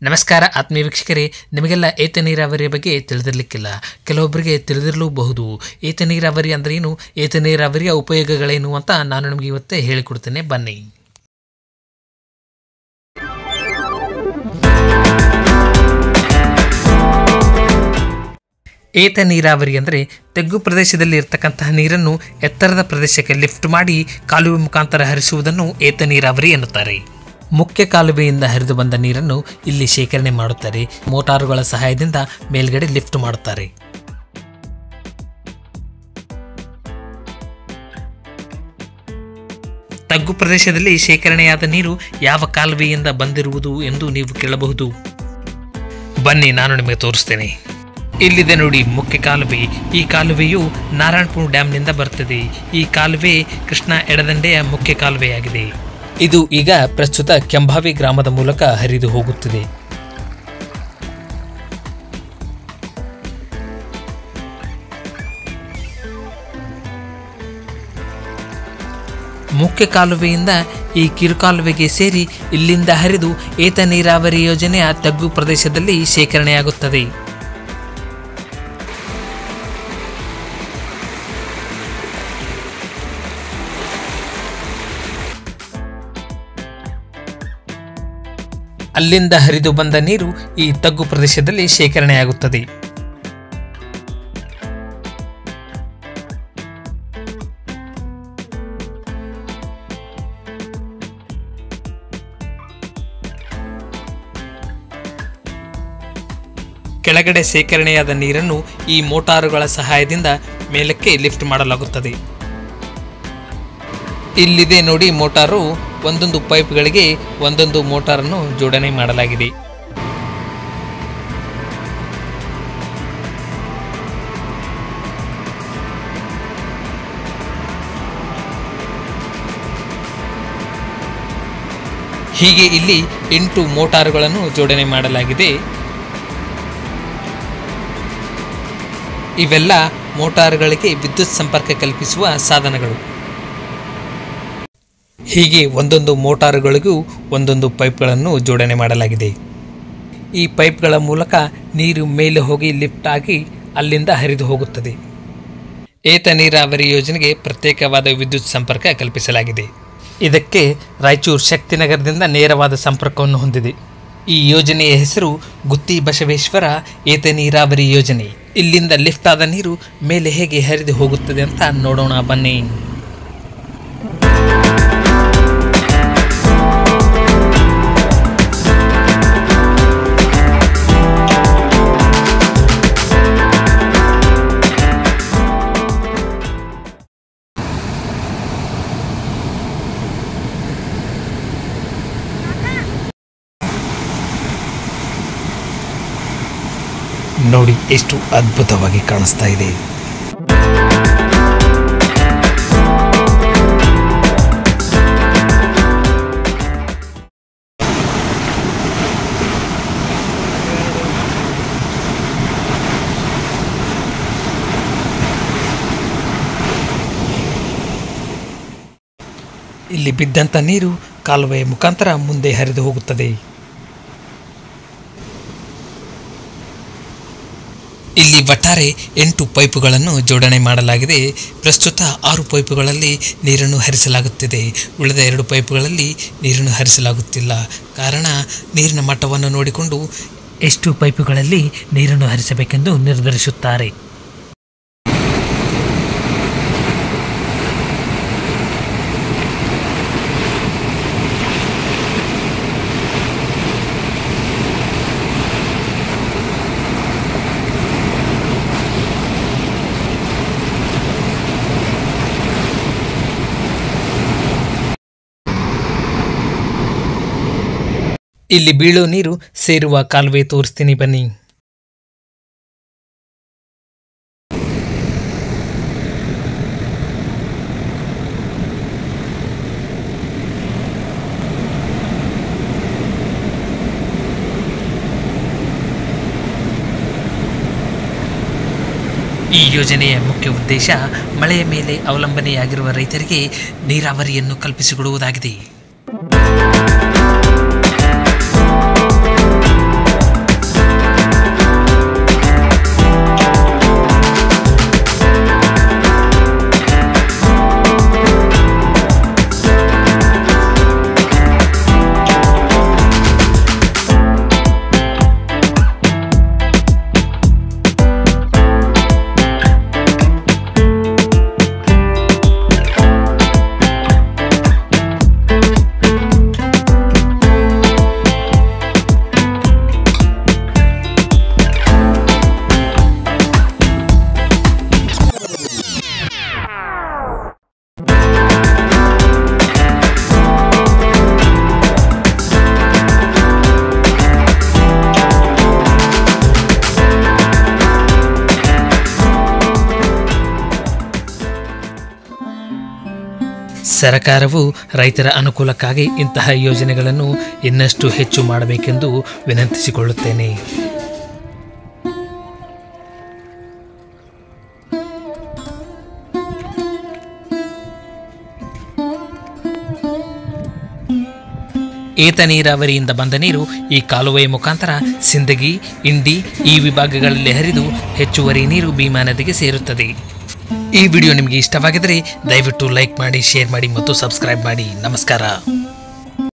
ನಮಸ್ಕಾರ ಆತ್ಮೀಯ ವೀಕ್ಷಕರೇ, ನಿಮಗೆಲ್ಲ ಏತ ನೀರಾವರಿಯ ಬಗ್ಗೆ ತಿಳಿದಿರಲಿಕ್ಕಿಲ್ಲ. ಕೆಲವೊಬ್ಬರಿಗೆ ತಿಳಿದಿರಲೂಬಹುದು. ಏತ ನೀರಾವರಿ ಅಂದ್ರೆ ಏನು, ಏತ ನೀರಾವರಿಯ ಉಪಯೋಗಗಳೇನು ಅಂತ ನಾನು ನಿಮಗೆ ಇವತ್ತೇ ಹೇಳಿಕೊಡ್ತೇನೆ, ಬನ್ನಿ. ಏತ ನೀರಾವರಿ ಅಂದರೆ ತಗ್ಗು ಪ್ರದೇಶದಲ್ಲಿ ಇರತಕ್ಕಂತಹ ನೀರನ್ನು ಎತ್ತರದ ಪ್ರದೇಶಕ್ಕೆ ಲಿಫ್ಟ್ ಮಾಡಿ ಕಾಲುವೆ ಮುಖಾಂತರ ಹರಿಸುವುದನ್ನು ಏತ ನೀರಾವರಿ ಎನ್ನುತ್ತಾರೆ. ಮುಖ್ಯ ಕಾಲುವೆಯಿಂದ ಹರಿದು ಬಂದ ನೀರನ್ನು ಇಲ್ಲಿ ಶೇಖರಣೆ ಮಾಡುತ್ತಾರೆ. ಮೋಟಾರುಗಳ ಸಹಾಯದಿಂದ ಮೇಲ್ಗಡೆ ಲಿಫ್ಟ್ ಮಾಡುತ್ತಾರೆ. ತಗ್ಗು ಪ್ರದೇಶದಲ್ಲಿ ಶೇಖರಣೆಯಾದ ನೀರು ಯಾವ ಕಾಲುವೆಯಿಂದ ಬಂದಿರುವುದು ಎಂದು ನೀವು ಕೇಳಬಹುದು. ಬನ್ನಿ, ನಾನು ನಿಮಗೆ ತೋರಿಸ್ತೇನೆ. ಇಲ್ಲಿದೆ ನೋಡಿ ಮುಖ್ಯ ಕಾಲುವೆ. ಈ ಕಾಲುವೆಯು ನಾರಾಯಣಪುರ ಡ್ಯಾಮ್ನಿಂದ ಬರುತ್ತದೆ. ಈ ಕಾಲುವೆ ಕೃಷ್ಣಾ ಎಡದಂಡೆಯ ಮುಖ್ಯ ಕಾಲುವೆಯಾಗಿದೆ. ಇದು ಈಗ ಪ್ರಸ್ತುತ ಕೆಂಭಾವಿ ಗ್ರಾಮದ ಮೂಲಕ ಹರಿದು ಹೋಗುತ್ತಿದೆ. ಮುಖ್ಯ ಕಾಲುವೆಯಿಂದ ಈ ಕಿರುಕಾಲುವೆಗೆ ಸೇರಿ ಇಲ್ಲಿಂದ ಹರಿದು ಏತ ನೀರಾವರಿ ಯೋಜನೆಯ ತಗ್ಗು ಪ್ರದೇಶದಲ್ಲಿ ಶೇಖರಣೆಯಾಗುತ್ತದೆ. ಅಲ್ಲಿಂದ ಹರಿದು ಬಂದ ನೀರು ಈ ತಗ್ಗು ಪ್ರದೇಶದಲ್ಲಿ ಶೇಖರಣೆಯಾಗುತ್ತದೆ. ಕೆಳಗಡೆ ಶೇಖರಣೆಯಾದ ನೀರನ್ನು ಈ ಮೋಟಾರುಗಳ ಸಹಾಯದಿಂದ ಮೇಲಕ್ಕೆ ಲಿಫ್ಟ್ ಮಾಡಲಾಗುತ್ತದೆ. ಇಲ್ಲಿದೆ ನೋಡಿ ಮೋಟಾರು. ಒಂದೊಂದು ಪೈಪ್ಗಳಿಗೆ ಒಂದೊಂದು ಮೋಟಾರನ್ನು ಜೋಡಣೆ ಮಾಡಲಾಗಿದೆ. ಹೀಗೆ ಇಲ್ಲಿ 8 ಮೋಟಾರುಗಳನ್ನು ಜೋಡಣೆ ಮಾಡಲಾಗಿದೆ. ಇವೆಲ್ಲ ಮೋಟಾರುಗಳಿಗೆ ವಿದ್ಯುತ್ ಸಂಪರ್ಕ ಕಲ್ಪಿಸುವ ಸಾಧನಗಳು. ಹೀಗೆ ಒಂದೊಂದು ಮೋಟಾರುಗಳಿಗೂ ಒಂದೊಂದು ಪೈಪ್ಗಳನ್ನು ಜೋಡಣೆ ಮಾಡಲಾಗಿದೆ. ಈ ಪೈಪ್ಗಳ ಮೂಲಕ ನೀರು ಮೇಲೆ ಹೋಗಿ ಲಿಫ್ಟ್ ಆಗಿ ಅಲ್ಲಿಂದ ಹರಿದು ಹೋಗುತ್ತದೆ. ಏತ ನೀರಾವರಿ ಯೋಜನೆಗೆ ಪ್ರತ್ಯೇಕವಾದ ವಿದ್ಯುತ್ ಸಂಪರ್ಕ ಕಲ್ಪಿಸಲಾಗಿದೆ. ಇದಕ್ಕೆ ರಾಯಚೂರು ಶಕ್ತಿನಗರದಿಂದ ನೇರವಾದ ಸಂಪರ್ಕವನ್ನು ಹೊಂದಿದೆ. ಈ ಯೋಜನೆಯ ಹೆಸರು ಗುತ್ತಿ ಬಸವೇಶ್ವರ ಏತ ನೀರಾವರಿ ಯೋಜನೆ. ಇಲ್ಲಿಂದ ಲಿಫ್ಟ್ ಆದ ನೀರು ಮೇಲೆ ಹೇಗೆ ಹರಿದು ಹೋಗುತ್ತದೆ ಅಂತ ನೋಡೋಣ ಬನ್ನಿ. ನೋಡಿ ಎಷ್ಟು ಅದ್ಭುತವಾಗಿ ಕಾಣಿಸ್ತಾ ಇದೆ. ಇಲ್ಲಿ ಬಿದ್ದಂತ ನೀರು ಕಾಲುವೆಯ ಮುಖಾಂತರ ಮುಂದೆ ಹರಿದು ಹೋಗುತ್ತದೆ. ಇಲ್ಲಿ ಒಟ್ಟಾರೆ 8 ಪೈಪುಗಳನ್ನು ಜೋಡಣೆ ಮಾಡಲಾಗಿದೆ. ಪ್ರಸ್ತುತ 6 ಪೈಪುಗಳಲ್ಲಿ ನೀರನ್ನು ಹರಿಸಲಾಗುತ್ತಿದೆ. ಉಳಿದ 2 ಪೈಪುಗಳಲ್ಲಿ ನೀರನ್ನು ಹರಿಸಲಾಗುತ್ತಿಲ್ಲ. ಕಾರಣ ನೀರಿನ ಮಟ್ಟವನ್ನು ನೋಡಿಕೊಂಡು ಎಷ್ಟು ಪೈಪುಗಳಲ್ಲಿ ನೀರನ್ನು ಹರಿಸಬೇಕೆಂದು ನಿರ್ಧರಿಸುತ್ತಾರೆ. ಇಲ್ಲಿ ಬೀಳೋ ನೀರು ಸೇರುವ ಕಾಲುವೆ ತೋರಿಸ್ತೀನಿ ಬನ್ನಿ. ಈ ಯೋಜನೆಯ ಮುಖ್ಯ ಉದ್ದೇಶ ಮಳೆಯ ಮೇಲೆ ಅವಲಂಬನೆಯಾಗಿರುವ ರೈತರಿಗೆ ನೀರಾವರಿಯನ್ನು ಕಲ್ಪಿಸಿಕೊಡುವುದಾಗಿದೆ. ಸರ್ಕಾರವು ರೈತರ ಅನುಕೂಲಕ್ಕಾಗಿ ಇಂತಹ ಯೋಜನೆಗಳನ್ನು ಇನ್ನಷ್ಟು ಹೆಚ್ಚು ಮಾಡಬೇಕೆಂದು ವಿನಂತಿಸಿಕೊಳ್ಳುತ್ತೇನೆ. ಏತ ನೀರಾವರಿಯಿಂದ ಬಂದ ನೀರು ಈ ಕಾಲುವೆಯ ಮುಖಾಂತರ ಸಿಂದಗಿ, ಇಂಡಿ ಈ ವಿಭಾಗಗಳಲ್ಲಿ ಹರಿದು ಹೆಚ್ಚುವರಿ ನೀರು ಭೀಮಾ ನದಿಗೆ ಸೇರುತ್ತದೆ. ಈ ವಿಡಿಯೋ ನಿಮಗೆ ಇಷ್ಟವಾಗಿದ್ದರೆ ದಯವಿಟ್ಟು ಲೈಕ್ ಮಾಡಿ, ಶೇರ್ ಮಾಡಿ ಮತ್ತು ಸಬ್ಸ್ಕ್ರೈಬ್ ಮಾಡಿ. ನಮಸ್ಕಾರ.